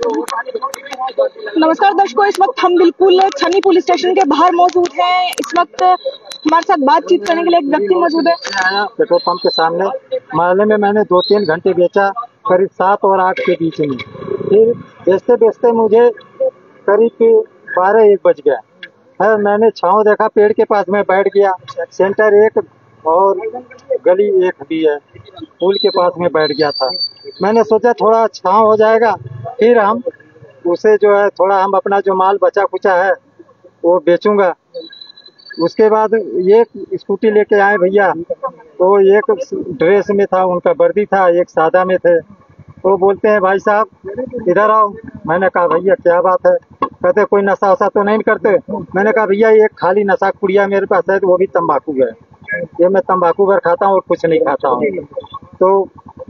नमस्कार दर्शकों, इस वक्त हम बिल्कुल छन्नी पुलिस स्टेशन के बाहर मौजूद हैं। इस वक्त हमारे साथ बातचीत करने के लिए एक व्यक्ति मौजूद है। आया पेट्रोल पंप के सामने मोहल्ले में मैंने 2-3 घंटे बेचा, करीब 7 और 8 के बीच में। फिर बेचते बेचते मुझे करीब 12-1 बज गया है। मैंने छाँव देखा, पेड़ के पास में बैठ गया। सेंटर एक और गली एक भी है, पुल के पास में बैठ गया था। मैंने सोचा थोड़ा छाँव हो जाएगा, फिर हम उसे जो है थोड़ा हम अपना जो माल बचा कुचा है वो बेचूंगा। उसके बाद एक स्कूटी लेके आए भैया, तो एक ड्रेस में था, उनका वर्दी था, एक सादा में थे। तो बोलते हैं भाई साहब इधर आओ। मैंने कहा भैया क्या बात है? कहते कोई नशा वशा तो नहीं करते? मैंने कहा भैया एक खाली नशा कुड़िया मेरे पास है, तो वो भी तंबाकू है। ये मैं तंबाकू भर खाता हूँ और कुछ नहीं खाता हूँ। तो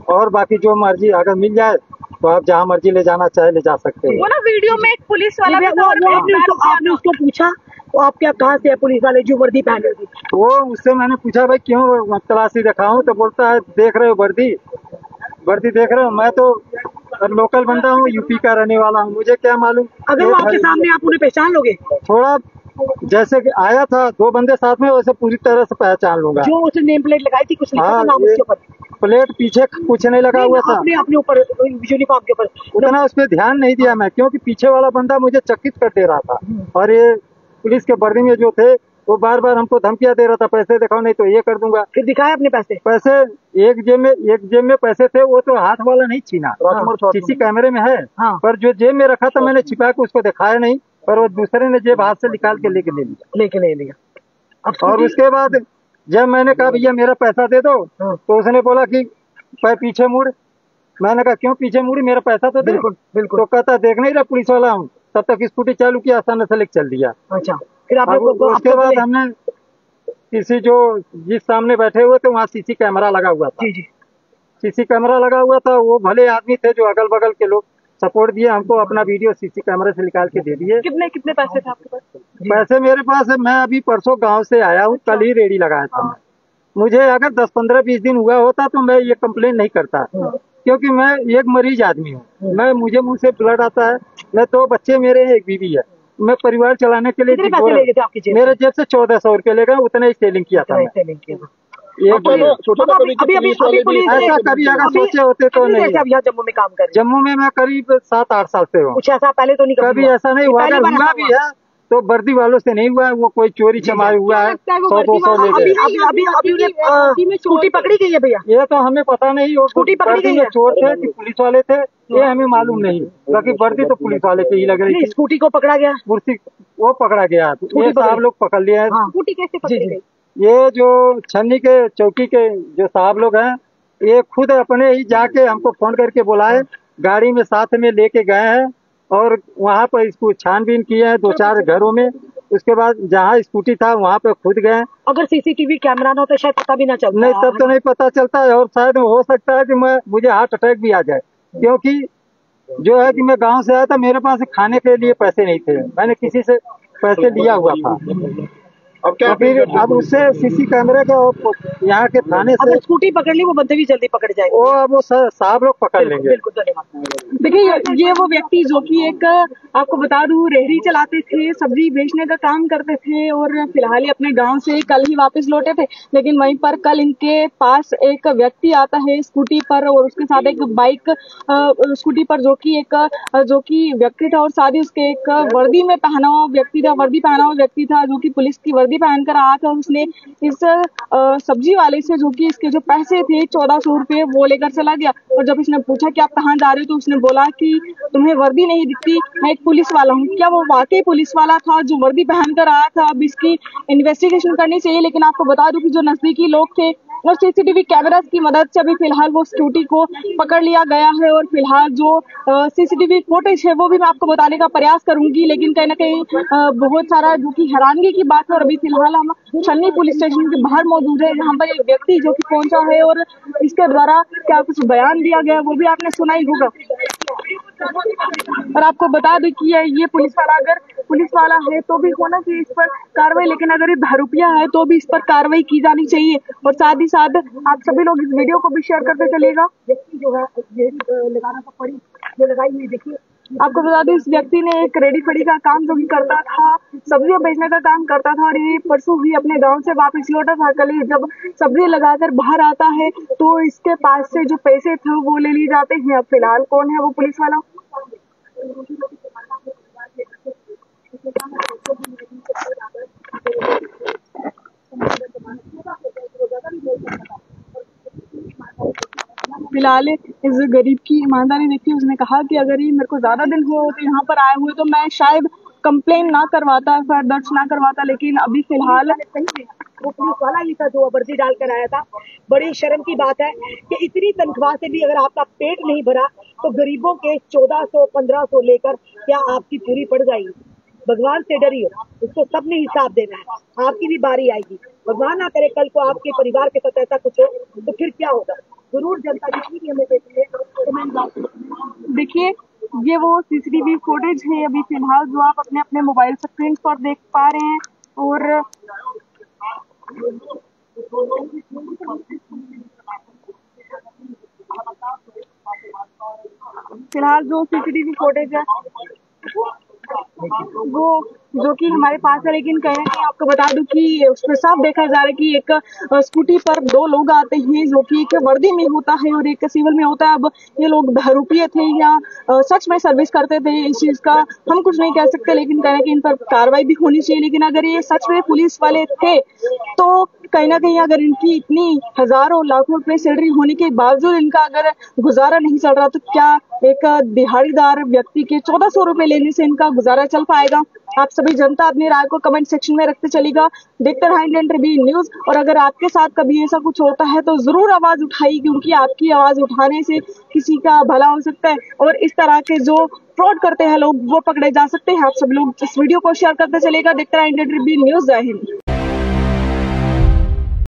और बाकी जो मर्जी अगर मिल जाए तो आप जहाँ मर्जी ले जाना चाहे ले जा सकते हो। वो ना वीडियो में एक पुलिस वाला भी था और आपने उसको पूछा वो आप क्या कहाँ से है पुलिस वाले जो वर्दी पहने थी? वो उससे मैंने पूछा भाई क्यों तलाशी दिखाऊं? तो बोलता है देख रहे हो वर्दी देख रहे हो? मैं तो लोकल बंदा हूँ, यूपी का रहने वाला हूँ, मुझे क्या मालूम। अगर वो आपके सामने आप उन्हें पहचान लोगे? थोड़ा जैसे कि आया था 2 बंदे साथ में, वैसे पूरी तरह से पहचान लूंगा। जो उसने नेम प्लेट लगाई थी कुछ लिखा था नाम उसके ऊपर? प्लेट पीछे कुछ नहीं लगा हुआ था। आपने अपने ऊपर यूनिफॉर्म के ऊपर उतना उस पर ध्यान नहीं दिया मैं, क्योंकि पीछे वाला बंदा मुझे चकित कर दे रहा था। और ये पुलिस के वर्दी में जो थे वो बार बार हमको धमकियां दे रहा था, पैसे दिखाओ नहीं तो ये कर दूंगा। फिर दिखाए अपने पैसे? एक जेब में पैसे थे, वो तो हाथ वाला नहीं छीना, सीसी कैमरे में है। हाँ। पर जो जेब में रखा था मैंने छिपा के उसको दिखाया नहीं, पर वो दूसरे ने जेब हाथ से निकाल के लेके ले लिया। और उसके बाद जब मैंने कहा भैया मेरा पैसा दे दो, तो उसने बोला कि पीछे मुड़। मैंने कहा क्यों पीछे मुड़ी, मेरा पैसा तो दे। बिल्कुल। तो कहता देख नहीं रहा पुलिस वाला हूँ। तब तक स्कूटी चालू किया, आसानी से लेके चल दिया। अच्छा, फिर आपने उसके बाद हमने किसी जो जिस सामने बैठे हुए थे वहाँ सीसी कैमरा लगा हुआ था। जी। सीसी कैमरा लगा हुआ था, वो भले आदमी थे जो अगल बगल के लोग सपोर्ट दिए हमको, अपना वीडियो सीसी कैमरे से निकाल के दे दिए। कितने पैसे थे आपके पास? पैसे मेरे पास है, मैं अभी परसों गांव से आया हूँ, कल ही रेडी लगाया था। मुझे अगर 10-15-20 दिन हुआ होता तो मैं ये कंप्लेन नहीं करता, क्योंकि मैं एक मरीज आदमी हूँ। मुझे मुंह से ब्लड आता है। मैं 2 बच्चे मेरे हैं, एक बीवी है। मैं परिवार चलाने के लिए मेरे जेब से 1400 रुपये ले गए, उतना ही सेलिंग किया था। ऐसा कभी अगर सोचे होते तो नहीं। जम्मू में काम कर जम्मू में मैं करीब 7-8 साल से हूँ। कुछ ऐसा पहले तो नहीं कभी ऐसा नहीं हुआ, अगर हुआ भी है तो वर्दी वालों से नहीं हुआ है, वो कोई चोरी चमारी हुआ है, 100-200 ले गए। अभी स्कूटी पकड़ी गई है भैया? ये तो हमें पता नहीं, वो स्कूटी पकड़ी गई है, चोर थे कि पुलिस वाले थे ये हमें मालूम नहीं, बाकी वर्दी तो पुलिस वाले की ही लग रही थी। स्कूटी को पकड़ा गया? वो पकड़ा गया, ये साहब लोग पकड़ लिए हैं। स्कूटी कैसे पकड़ी गई? ये जो छन्नी के चौकी के जो साहब लोग हैं, ये खुद अपने ही जाके हमको फोन करके बुलाए, गाड़ी में साथ में लेके गए हैं और वहाँ पर इसको छानबीन किए हैं 2-4 घरों में। उसके बाद जहाँ स्कूटी था वहाँ पे खुद गए। अगर सीसीटीवी कैमरा ना हो तो शायद पता भी ना चलता। नहीं, तब तो नहीं पता चलता है, और शायद हो सकता है कि मुझे हार्ट अटैक भी आ जाए, क्योंकि जो है कि मैं गांव से आया था, मेरे पास खाने के लिए पैसे नहीं थे, मैंने किसी से पैसे लिया हुआ था। अब क्या फिर अब उससे सीसी कैमरे के यहाँ के थाने से स्कूटी पकड़ ली, वो बंदे भी जल्दी पकड़ जाएंगे। वो अब वो साहब लोग पकड़ लेंगे। बिल्कुल, धन्यवाद। देखिए ये वो व्यक्ति जो कि एक आपको बता दूं रेहड़ी चलाते थे, सब्जी बेचने का काम करते थे और फिलहाल अपने गांव से कल ही वापस लौटे थे। लेकिन वहीं पर कल इनके पास एक व्यक्ति आता है स्कूटी पर और उसके साथ एक बाइक स्कूटी पर जो कि व्यक्ति था, और साथ ही उसके एक वर्दी पहना हुआ व्यक्ति था जो कि पुलिस की वर्दी पहनकर आया था। उसने इस सब्जी वाले से जो कि इसके जो पैसे थे 1400 रुपये वो लेकर चला गया। और जब इसने पूछा कि आप कहाँ जा रहे हो, तो उसने बोला कि तुम्हें वर्दी नहीं दिखती, मैं एक पुलिस वाला हूँ। क्या वो वाकई पुलिस वाला था जो वर्दी पहनकर आया था? अब इसकी इन्वेस्टिगेशन करनी चाहिए। लेकिन आपको बता दूं कि जो नजदीकी लोग थे और सीसीटीवी कैमरास की मदद से अभी फिलहाल वो स्कूटी को पकड़ लिया गया है। और फिलहाल जो सीसीटीवी फुटेज है वो भी मैं आपको बताने का प्रयास करूंगी, लेकिन कहीं ना कहीं बहुत सारा जो कि हैरानगी की बात है। और अभी फिलहाल हम छन्नी पुलिस स्टेशन के बाहर मौजूद है, जहाँ पर एक व्यक्ति जो कि पहुंचा है और इसके द्वारा क्या कुछ बयान दिया गया वो भी आपने सुना ही होगा। और आपको बता दें कि ये पुलिस वाला अगर पुलिस वाला है तो भी होना चाहिए इस पर कार्रवाई, लेकिन अगर ये दारूपिया है तो भी इस पर कार्रवाई की जानी चाहिए। और साथ ही साथ आप सभी लोग इस वीडियो को भी शेयर करते चलिएगा। व्यक्ति जो है ये लगाना तो पड़ी जो लगाई हुई, देखिए आपको बता दें, इस व्यक्ति ने एक रेडी फड़ी का काम जो कि करता था, सब्जियां बेचने का काम करता था, और ये परसों ही अपने गांव से वापस लौटा था। कल ही जब सब्जी लगाकर बाहर आता है तो इसके पास से जो पैसे थे वो ले लिए जाते हैं। अब फिलहाल कौन है वो पुलिस वाला? फिलहाल इस गरीब की ईमानदारी देखिए, उसने कहा कि अगर ये मेरे को ज्यादा दिन हुए होते यहाँ पर आए हुए तो मैं शायद कंप्लेन ना करवाता, एफआईआर दर्ज ना करवाता, लेकिन अभी फिलहाल वो पुलिस वाला ही था जो वर्दी डालकर आया था। बड़ी शर्म की बात है कि इतनी तनख्वाह से भी अगर आपका पेट नहीं भरा तो गरीबों के 1400-1500 लेकर क्या आपकी पूरी पड़ जाएगी? भगवान से डरिए, उसको सबने हिसाब देना है, आपकी भी बारी आएगी। भगवान ना करे कल को आपके परिवार के साथ ऐसा कुछ हो तो फिर क्या होगा? जरूर जनता जितनी भी हमें देखती है तो देखिए, ये वो सीसीटीवी फुटेज है अभी फिलहाल जो आप अपने अपने मोबाइल स्क्रीन पर देख पा रहे हैं। और फिलहाल जो सीसीटीवी फुटेज है वो जो कि हमारे पास है, लेकिन कहीं ना कहीं आपको बता दूं कि उसमें साफ देखा जा रहा है कि एक स्कूटी पर दो लोग आते हैं जो कि एक वर्दी में होता है और एक सिविल में होता है। अब ये लोग बहरूपिये थे या सच में सर्विस करते थे, इस चीज का हम कुछ नहीं कह सकते, लेकिन कहीं ना कहीं इन पर कार्रवाई भी होनी चाहिए। लेकिन अगर ये सच में पुलिस वाले थे तो कहीं ना कहीं अगर इनकी इतनी हजारों लाखों रुपए सैलरी होने के बावजूद इनका अगर गुजारा नहीं चल रहा तो क्या एक दिहाड़ीदार व्यक्ति के 1400 रुपए लेने से इनका गुजारा चल पाएगा? आप सभी जनता अपनी राय को कमेंट सेक्शन में रखते चलेगा। देखते रहिए इंडियन ट्रिब्यून न्यूज। और अगर आपके साथ कभी ऐसा कुछ होता है तो जरूर आवाज उठाइए, क्योंकि आपकी आवाज उठाने से किसी का भला हो सकता है और इस तरह के जो फ्रॉड करते हैं लोग वो पकड़े जा सकते हैं। आप सभी लोग इस वीडियो को शेयर करते चलेगा। देखते रहिए इंडियन ट्रिब्यून न्यूज। जय हिंद।